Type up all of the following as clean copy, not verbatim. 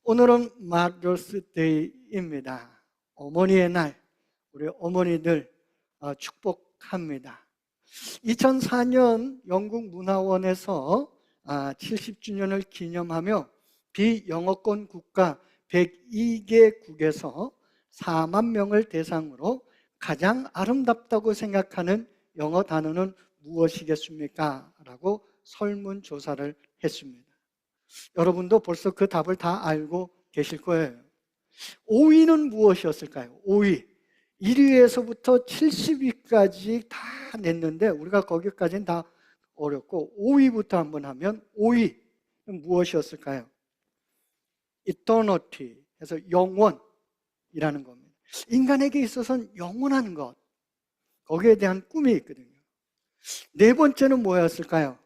오늘은 Mother's Day입니다. 어머니의 날, 우리 어머니들 축복합니다. 2004년 영국 문화원에서 70주년을 기념하며 비영어권 국가 102개국에서 4만 명을 대상으로 가장 아름답다고 생각하는 영어 단어는 무엇이겠습니까? 라고 설문조사를 했습니다. 여러분도 벌써 그 답을 다 알고 계실 거예요. 5위는 무엇이었을까요? 5위. 1위에서부터 70위까지 다 냈는데 우리가 거기까지는 다 어렵고 5위부터 한번 하면 5위 무엇이었을까요? Eternity 해서 영원이라는 겁니다. 인간에게 있어서는 영원한 것, 거기에 대한 꿈이 있거든요. 네 번째는 뭐였을까요?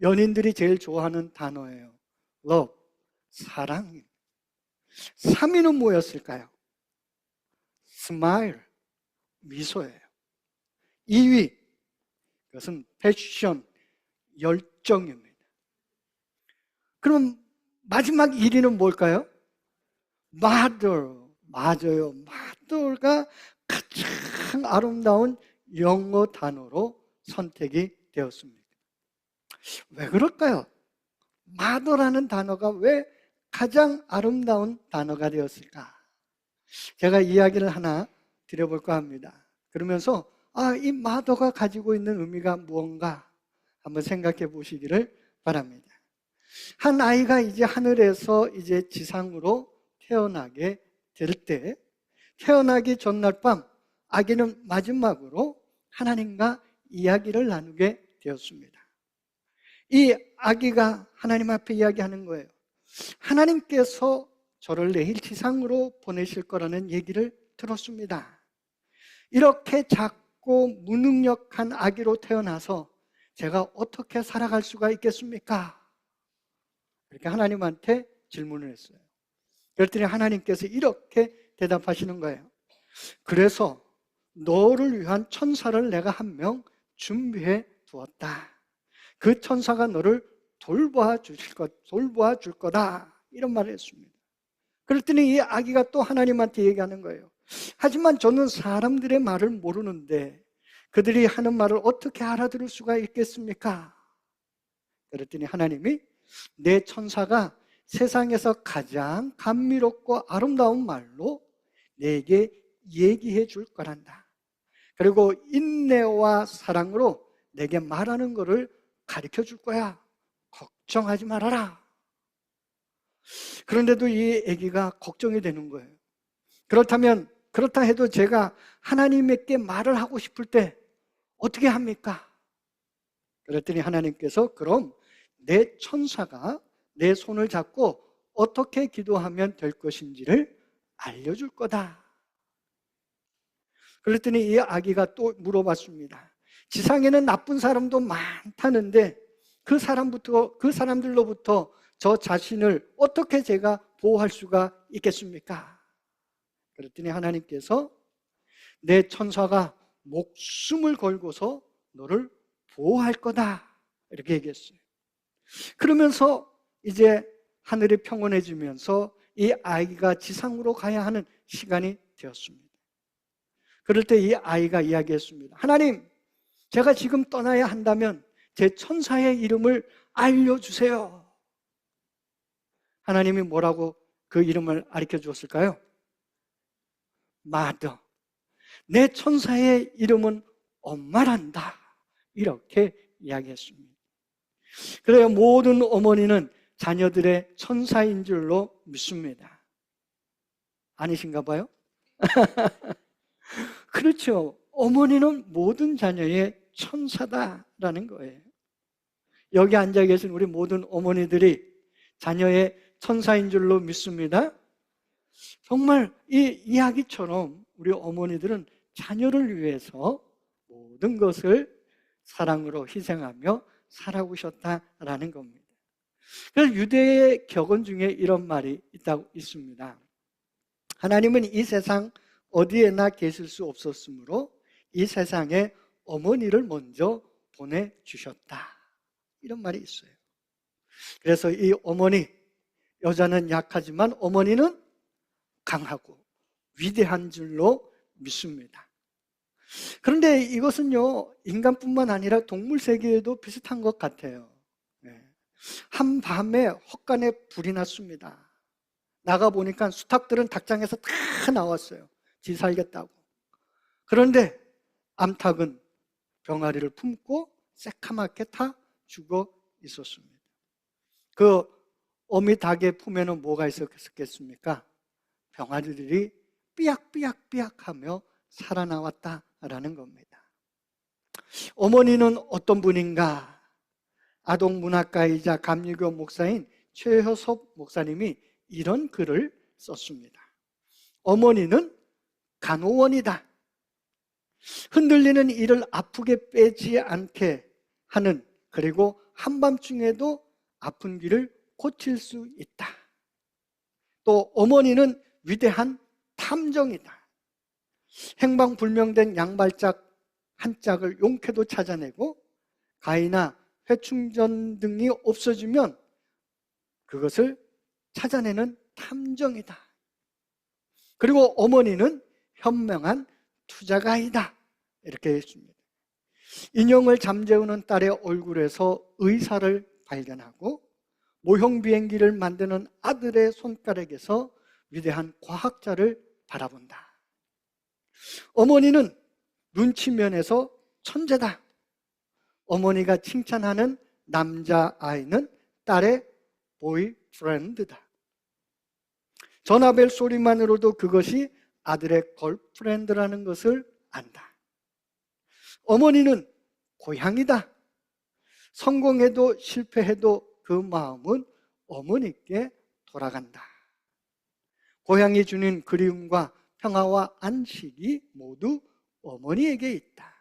연인들이 제일 좋아하는 단어예요. Love, 사랑. 3위는 뭐였을까요? Smile, 미소예요. 2위, 그것은 패션, 열정입니다. 그럼 마지막 1위는 뭘까요? Mother, 맞아요. Mother가 가장 아름다운 영어 단어로 선택이 되었습니다. 왜 그럴까요? Mother라는 단어가 왜 가장 아름다운 단어가 되었을까? 제가 이야기를 하나 드려볼까 합니다. 그러면서 이 Mother가 가지고 있는 의미가 무언가 한번 생각해 보시기를 바랍니다. 한 아이가 이제 하늘에서 이제 지상으로 태어나게 될 때, 태어나기 전날 밤 아기는 마지막으로 하나님과 이야기를 나누게 되었습니다. 이 아기가 하나님 앞에 이야기하는 거예요. 하나님께서 저를 내일 지상으로 보내실 거라는 얘기를 들었습니다. 이렇게 작고 무능력한 아기로 태어나서 제가 어떻게 살아갈 수가 있겠습니까? 이렇게 하나님한테 질문을 했어요. 그랬더니 하나님께서 이렇게 대답하시는 거예요. 그래서 너를 위한 천사를 내가 한 명 준비해 두었다. 그 천사가 너를 돌보아 줄 거다. 이런 말을 했습니다. 그랬더니 이 아기가 또 하나님한테 얘기하는 거예요. 하지만 저는 사람들의 말을 모르는데 그들이 하는 말을 어떻게 알아들을 수가 있겠습니까? 그랬더니 하나님이 내 천사가 세상에서 가장 감미롭고 아름다운 말로 내게 얘기해 줄 거란다. 그리고 인내와 사랑으로 내게 말하는 것을 가르쳐 줄 거야. 걱정하지 말아라. 그런데도 이 아기가 걱정이 되는 거예요. 그렇다 해도 제가 하나님께 말을 하고 싶을 때 어떻게 합니까? 그랬더니 하나님께서 그럼 내 천사가 내 손을 잡고 어떻게 기도하면 될 것인지를 알려줄 거다. 그랬더니 이 아기가 또 물어봤습니다. 지상에는 나쁜 사람도 많다는데 그 사람들로부터 저 자신을 어떻게 제가 보호할 수가 있겠습니까? 그랬더니 하나님께서 내 천사가 목숨을 걸고서 너를 보호할 거다. 이렇게 얘기했어요. 그러면서 이제 하늘이 평온해지면서 이 아이가 지상으로 가야 하는 시간이 되었습니다. 그럴 때 이 아이가 이야기했습니다. 하나님, 제가 지금 떠나야 한다면 제 천사의 이름을 알려주세요. 하나님이 뭐라고 그 이름을 가르쳐 주었을까요? Mother. 내 천사의 이름은 엄마란다. 이렇게 이야기했습니다. 그래요. 모든 어머니는 자녀들의 천사인 줄로 믿습니다. 아니신가 봐요? 그렇죠. 어머니는 모든 자녀의 천사다라는 거예요. 여기 앉아 계신 우리 모든 어머니들이 자녀의 천사인 줄로 믿습니다. 정말 이 이야기처럼 우리 어머니들은 자녀를 위해서 모든 것을 사랑으로 희생하며 살아오셨다라는 겁니다. 그래서 유대의 격언 중에 이런 말이 있습니다. 하나님은 이 세상 어디에나 계실 수 없었으므로 이 세상에 어머니를 먼저 보내주셨다. 이런 말이 있어요. 그래서 이 어머니, 여자는 약하지만 어머니는 강하고 위대한 줄로 믿습니다. 그런데 이것은요, 인간뿐만 아니라 동물 세계에도 비슷한 것 같아요. 한밤에 헛간에 불이 났습니다. 나가보니까 수탉들은 닭장에서 다 나왔어요. 지 살겠다고. 그런데 암탉은 병아리를 품고 새카맣게 다 죽어 있었습니다. 그 어미 닭의 품에는 뭐가 있었겠습니까? 병아리들이 삐약삐약삐약하며 살아나왔다라는 겁니다. 어머니는 어떤 분인가? 아동문학가이자 감리교 목사인 최효섭 목사님이 이런 글을 썼습니다. 어머니는 간호원이다. 흔들리는 이를 아프게 빼지 않게 하는, 그리고 한밤중에도 아픈 귀를 고칠 수 있다. 또 어머니는 위대한 탐정이다. 행방불명된 양발짝 한 짝을 용케도 찾아내고 가위나 회충전 등이 없어지면 그것을 찾아내는 탐정이다. 그리고 어머니는 현명한 투자가이다. 이렇게 했습니다. 인형을 잠재우는 딸의 얼굴에서 의사를 발견하고 모형 비행기를 만드는 아들의 손가락에서 위대한 과학자를 바라본다. 어머니는 눈치면에서 천재다. 어머니가 칭찬하는 남자아이는 딸의 보이프렌드다. 전화벨 소리만으로도 그것이 아들의 걸프렌드라는 것을 안다. 어머니는 고향이다. 성공해도 실패해도 그 마음은 어머니께 돌아간다. 고향이 주는 그리움과 평화와 안식이 모두 어머니에게 있다.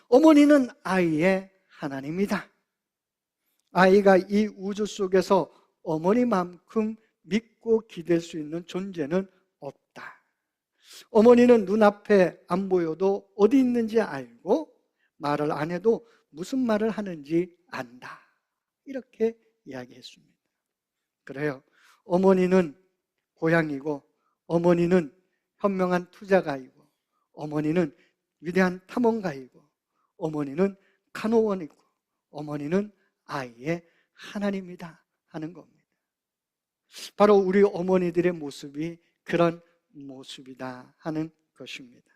어머니는 아이의 하나님이다. 아이가 이 우주 속에서 어머니만큼 믿고 기댈 수 있는 존재는 없다. 어머니는 눈앞에 안 보여도 어디 있는지 알고 말을 안 해도 무슨 말을 하는지 안다. 이렇게 이야기했습니다. 그래요. 어머니는 고향이고, 어머니는 현명한 투자가이고, 어머니는 위대한 탐험가이고, 어머니는 간호원이고, 어머니는 아이의 하나님이다 하는 겁니다. 바로 우리 어머니들의 모습이 그런 모습이다 하는 것입니다.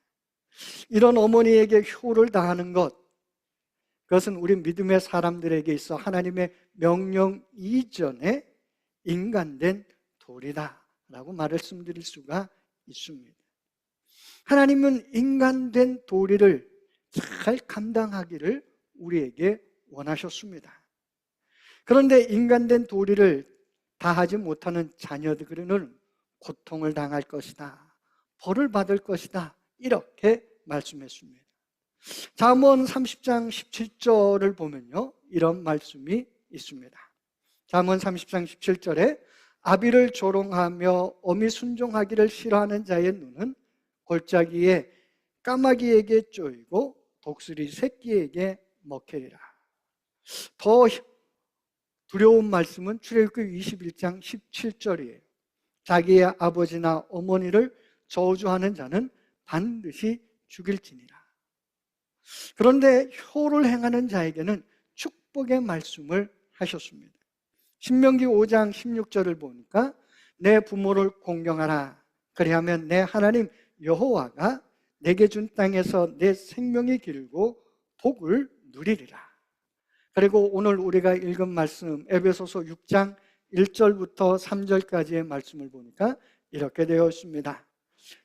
이런 어머니에게 효를 다하는 것, 그것은 우리 믿음의 사람들에게 있어 하나님의 명령 이전에 인간된 도리다 라고 말씀드릴 수가 있습니다. 하나님은 인간된 도리를 잘 감당하기를 우리에게 원하셨습니다. 그런데 인간된 도리를 다하지 못하는 자녀들은 고통을 당할 것이다, 벌을 받을 것이다, 이렇게 말씀했습니다. 잠언 30장 17절을 보면요, 이런 말씀이 있습니다. 잠언 30장 17절에 아비를 조롱하며 어미 순종하기를 싫어하는 자의 눈은 골짜기에 까마귀에게 쪼이고 독수리 새끼에게 먹히리라. 더 두려운 말씀은 출애굽기 21장 17절이에요. 자기의 아버지나 어머니를 저주하는 자는 반드시 죽일지니라. 그런데 효를 행하는 자에게는 축복의 말씀을 하셨습니다. 신명기 5장 16절을 보니까 내 부모를 공경하라. 그리하면 내 하나님 여호와가 내게 준 땅에서 내 생명이 길고 복을 누리리라. 그리고 오늘 우리가 읽은 말씀 에베소서 6장 1절부터 3절까지의 말씀을 보니까 이렇게 되어 있습니다.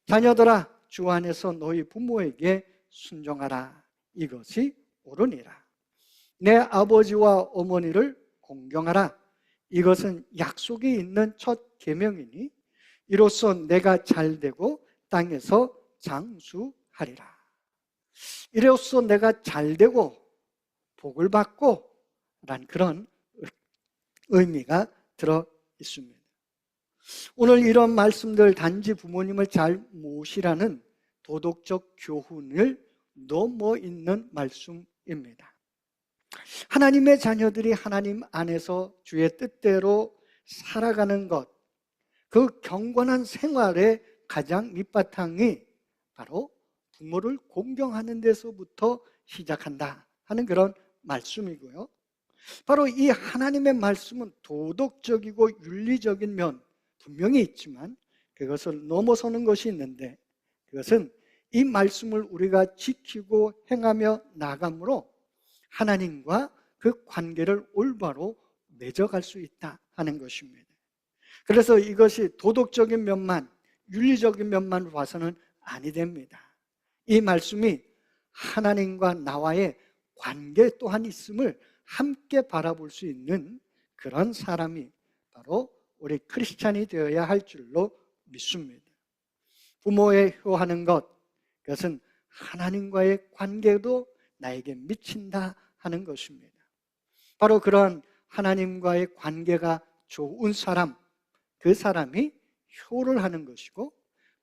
자녀들아, 주 안에서 너희 부모에게 순종하라. 이것이 옳으니라. 내 아버지와 어머니를 공경하라. 이것은 약속이 있는 첫 계명이니 이로써 내가 잘되고 땅에서 장수하리라. 이로써 내가 잘되고 복을 받고 라는 그런 의미가 들어 있습니다. 오늘 이런 말씀들 단지 부모님을 잘 모시라는 도덕적 교훈을 넘어 있는 말씀입니다. 하나님의 자녀들이 하나님 안에서 주의 뜻대로 살아가는 것, 그 경건한 생활의 가장 밑바탕이 바로 부모를 공경하는 데서부터 시작한다 하는 그런 말씀이고요. 바로 이 하나님의 말씀은 도덕적이고 윤리적인 면 분명히 있지만 그것을 넘어서는 것이 있는데, 그것은 이 말씀을 우리가 지키고 행하며 나감으로 하나님과 그 관계를 올바로 맺어갈 수 있다 하는 것입니다. 그래서 이것이 도덕적인 면만, 윤리적인 면만 봐서는 아니 됩니다. 이 말씀이 하나님과 나와의 관계 또한 있음을 함께 바라볼 수 있는 그런 사람이 바로 우리 크리스찬이 되어야 할 줄로 믿습니다. 부모의 효하는 것, 그것은 하나님과의 관계도 나에게 미친다 하는 것입니다. 바로 그러한 하나님과의 관계가 좋은 사람, 그 사람이 효를 하는 것이고,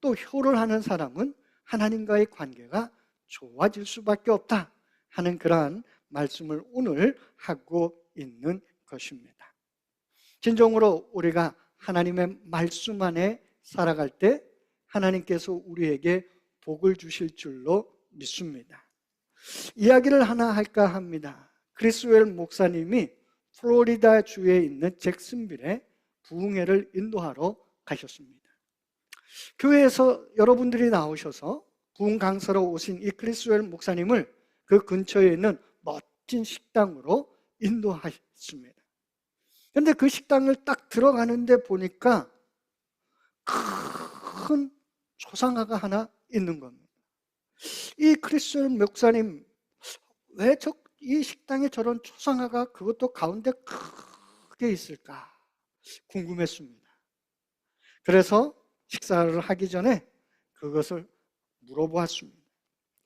또 효를 하는 사람은 하나님과의 관계가 좋아질 수밖에 없다 하는 그러한 말씀을 오늘 하고 있는 것입니다. 진정으로 우리가 하나님의 말씀 안에 살아갈 때 하나님께서 우리에게 복을 주실 줄로 믿습니다. 이야기를 하나 할까 합니다. 크리스웰 목사님이 플로리다 주에 있는 잭슨빌에 부흥회를 인도하러 가셨습니다. 교회에서 여러분들이 나오셔서 부흥 강사로 오신 이 크리스웰 목사님을 그 근처에 있는 멋진 식당으로 인도하셨습니다. 그런데 그 식당을 딱 들어가는데 보니까 큰 초상화가 하나 있는 겁니다. 이 크리스웰 목사님, 왜 이 식당에 저런 초상화가 그것도 가운데 크게 있을까 궁금했습니다. 그래서 식사를 하기 전에 그것을 물어보았습니다.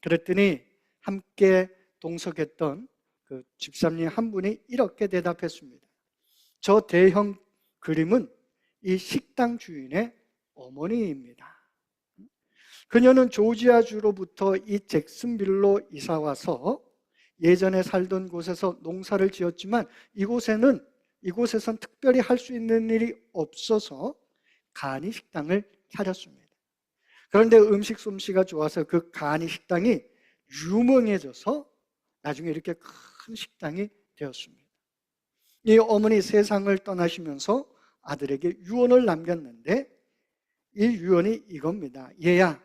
그랬더니 함께 동석했던 그 집사님 한 분이 이렇게 대답했습니다. 저 대형 그림은 이 식당 주인의 어머니입니다. 그녀는 조지아주로부터 이 잭슨빌로 이사와서 예전에 살던 곳에서 농사를 지었지만 이곳에선 특별히 할 수 있는 일이 없어서 간이 식당을 차렸습니다. 그런데 음식 솜씨가 좋아서 그 간이 식당이 유명해져서 나중에 이렇게 큰 식당이 되었습니다. 이 어머니 세상을 떠나시면서 아들에게 유언을 남겼는데, 이 유언이 이겁니다. 얘야,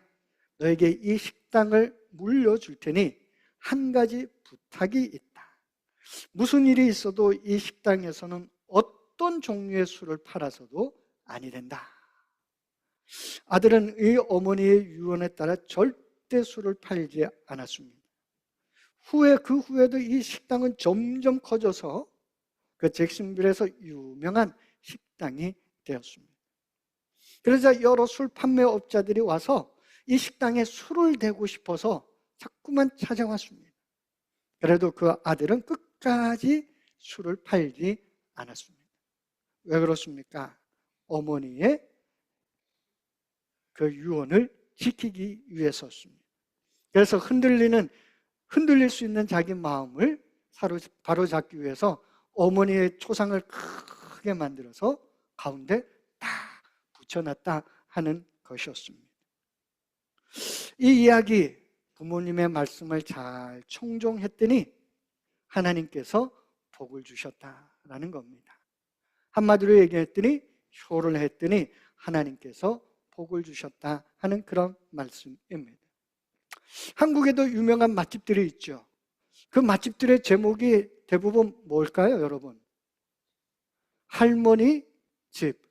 너에게 이 식당을 물려줄 테니 한 가지 부탁이 있다. 무슨 일이 있어도 이 식당에서는 어떤 종류의 술을 팔아서도 아니 된다. 아들은 이 어머니의 유언에 따라 절대 술을 팔지 않았습니다. 그 후에도 이 식당은 점점 커져서 그 잭슨빌에서 유명한 식당이 되었습니다. 그러자 여러 술 판매업자들이 와서 이 식당에 술을 대고 싶어서 자꾸만 찾아왔습니다. 그래도 그 아들은 끝까지 술을 팔지 않았습니다. 왜 그렇습니까? 어머니의 그 유언을 지키기 위해서였습니다. 그래서 흔들릴 수 있는 자기 마음을 바로잡기 위해서 어머니의 초상을 크게 만들어서 가운데 딱 붙여놨다 하는 것이었습니다. 이 이야기, 부모님의 말씀을 잘 청종했더니 하나님께서 복을 주셨다라는 겁니다. 한마디로 얘기했더니, 효를 했더니 하나님께서 복을 주셨다 하는 그런 말씀입니다. 한국에도 유명한 맛집들이 있죠. 그 맛집들의 제목이 대부분 뭘까요, 여러분? 할머니 집,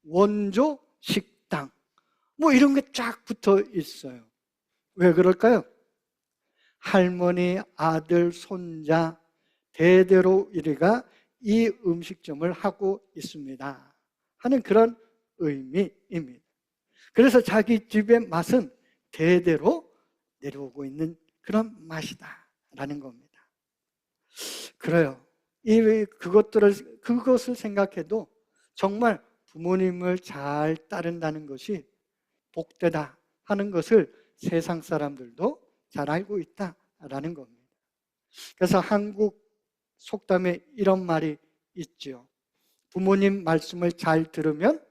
원조 식당, 뭐 이런 게 쫙 붙어 있어요. 왜 그럴까요? 할머니, 아들, 손자 대대로 우리가 이 음식점을 하고 있습니다 하는 그런 의미입니다. 그래서 자기 집의 맛은 대대로 내려오고 있는 그런 맛이다 라는 겁니다. 그래요. 그것을 생각해도 정말 부모님을 잘 따른다는 것이 복되다 하는 것을 세상 사람들도 잘 알고 있다라는 겁니다. 그래서 한국 속담에 이런 말이 있죠. 부모님 말씀을 잘 들으면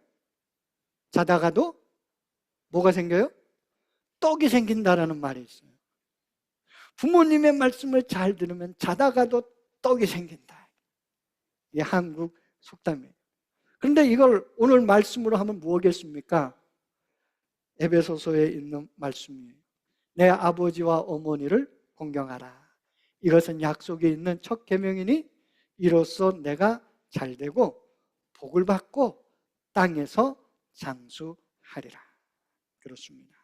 자다가도 뭐가 생겨요? 떡이 생긴다라는 말이 있어요. 부모님의 말씀을 잘 들으면 자다가도 떡이 생긴다. 이게 한국 속담이에요. 그런데 이걸 오늘 말씀으로 하면 뭐겠습니까? 에베소서에 있는 말씀이에요. 내 아버지와 어머니를 공경하라. 이것은 약속이 있는 첫 계명이니 이로써 내가 잘되고 복을 받고 땅에서 장수하리라. 그렇습니다.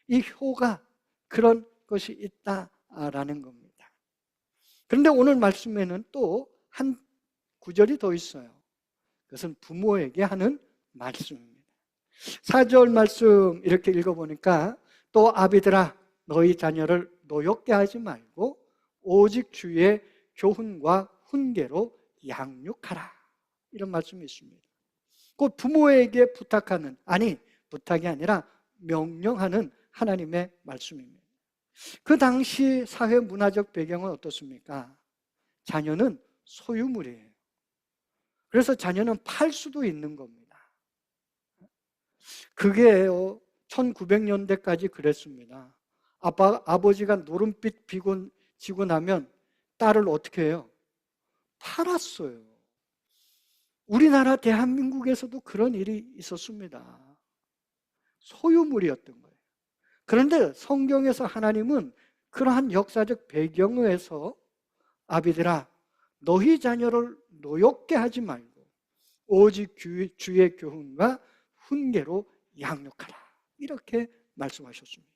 이 효가 그런 것이 있다라는 겁니다. 그런데 오늘 말씀에는 또 한 구절이 더 있어요. 그것은 부모에게 하는 말씀입니다. 4절 말씀 이렇게 읽어보니까 또 아비들아 너희 자녀를 노엽게 하지 말고 오직 주의 교훈과 훈계로 양육하라. 이런 말씀이 있습니다. 그 부모에게 부탁하는, 아니 부탁이 아니라 명령하는 하나님의 말씀입니다. 그 당시 사회 문화적 배경은 어떻습니까? 자녀는 소유물이에요. 그래서 자녀는 팔 수도 있는 겁니다. 그게 1900년대까지 그랬습니다. 아버지가 노름빛 지고 나면 딸을 어떻게 해요? 팔았어요. 우리나라 대한민국에서도 그런 일이 있었습니다. 소유물이었던 거예요. 그런데 성경에서 하나님은 그러한 역사적 배경에서 아비들아 너희 자녀를 노엽게 하지 말고 오직 주의 교훈과 훈계로 양육하라. 이렇게 말씀하셨습니다.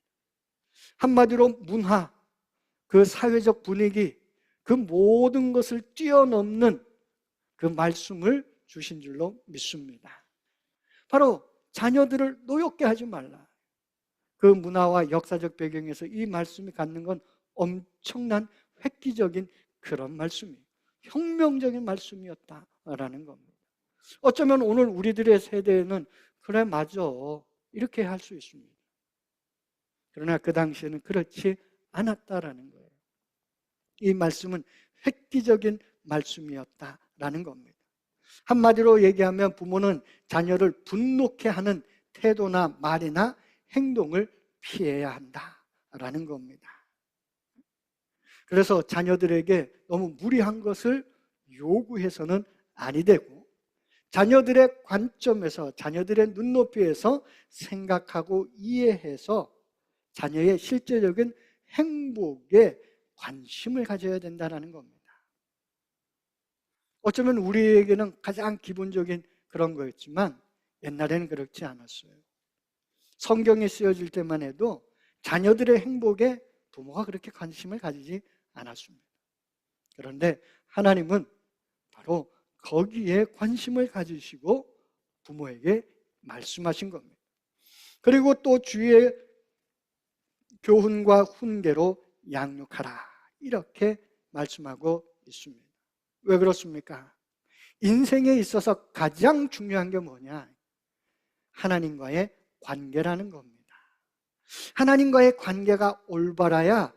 한마디로 문화, 그 사회적 분위기, 그 모든 것을 뛰어넘는 그 말씀을 주신 줄로 믿습니다. 바로 자녀들을 노엽게 하지 말라. 그 문화와 역사적 배경에서 이 말씀이 갖는 건 엄청난 획기적인 그런 말씀이에요. 혁명적인 말씀이었다라는 겁니다. 어쩌면 오늘 우리들의 세대에는 그래 맞아 이렇게 할 수 있습니다. 그러나 그 당시에는 그렇지 않았다라는 거예요. 이 말씀은 획기적인 말씀이었다라는 겁니다. 한마디로 얘기하면 부모는 자녀를 분노케 하는 태도나 말이나 행동을 피해야 한다라는 겁니다. 그래서 자녀들에게 너무 무리한 것을 요구해서는 아니 되고 자녀들의 관점에서 자녀들의 눈높이에서 생각하고 이해해서 자녀의 실제적인 행복에 관심을 가져야 된다는 겁니다. 어쩌면 우리에게는 가장 기본적인 그런 거였지만 옛날에는 그렇지 않았어요. 성경에 쓰여질 때만 해도 자녀들의 행복에 부모가 그렇게 관심을 가지지 않았습니다. 그런데 하나님은 바로 거기에 관심을 가지시고 부모에게 말씀하신 겁니다. 그리고 또 주의 교훈과 훈계로 양육하라 이렇게 말씀하고 있습니다. 왜 그렇습니까? 인생에 있어서 가장 중요한 게 뭐냐? 하나님과의 관계라는 겁니다. 하나님과의 관계가 올바라야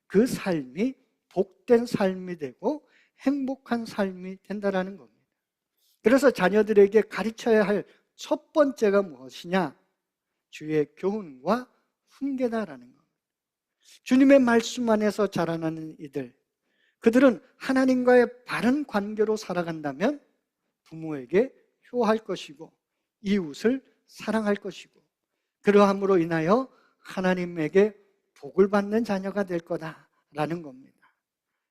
그 삶이 복된 삶이 되고 행복한 삶이 된다는 겁니다. 그래서 자녀들에게 가르쳐야 할 첫 번째가 무엇이냐? 주의 교훈과 훈계다라는 겁니다. 주님의 말씀 안에서 자라나는 이들, 그들은 하나님과의 바른 관계로 살아간다면 부모에게 효할 것이고 이웃을 사랑할 것이고 그러함으로 인하여 하나님에게 복을 받는 자녀가 될 거다라는 겁니다.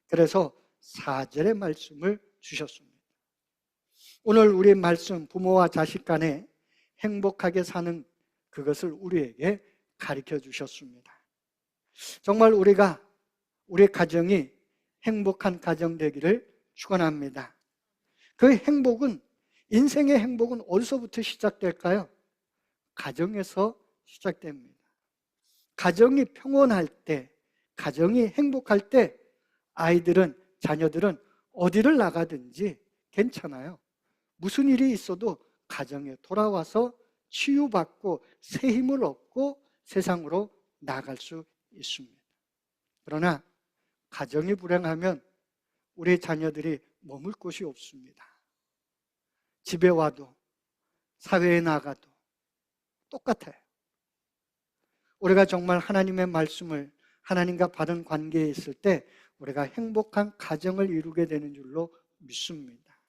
그래서 4절의 말씀을 주셨습니다. 오늘 우리 말씀 부모와 자식 간에 행복하게 사는 그것을 우리에게 가르쳐 주셨습니다. 정말 우리 가정이 행복한 가정 되기를 축원합니다. 그 행복은 인생의 행복은 어디서부터 시작될까요? 가정에서 시작됩니다. 가정이 평온할 때, 가정이 행복할 때 아이들은 자녀들은 어디를 나가든지 괜찮아요. 무슨 일이 있어도 가정에 돌아와서 치유받고 새 힘을 얻고 세상으로 나갈 수 있습니다. 그러나 가정이 불행하면 우리 자녀들이 머물 곳이 없습니다. 집에 와도 사회에 나가도 똑같아요. 우리가 정말 하나님의 말씀을 하나님과 바른 관계에 있을 때 우리가 행복한 가정을 이루게 되는 줄로 믿습니다.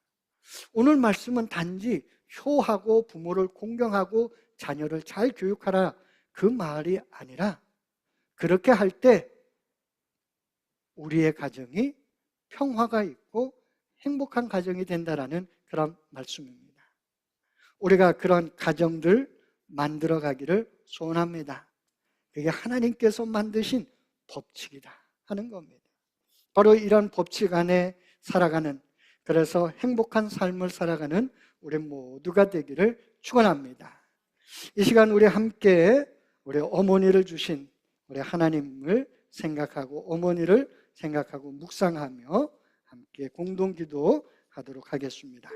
오늘 말씀은 단지 효하고 부모를 공경하고 자녀를 잘 교육하라 그 말이 아니라 그렇게 할 때 우리의 가정이 평화가 있고 행복한 가정이 된다라는 그런 말씀입니다. 우리가 그런 가정들 만들어 가기를 소원합니다. 그게 하나님께서 만드신 법칙이다 하는 겁니다. 바로 이런 법칙 안에 살아가는, 그래서 행복한 삶을 살아가는 우리 모두가 되기를 축원합니다. 이 시간 우리 함께 우리 어머니를 주신 우리 하나님을 생각하고 어머니를 생각하고 묵상하며 함께 공동기도 하도록 하겠습니다.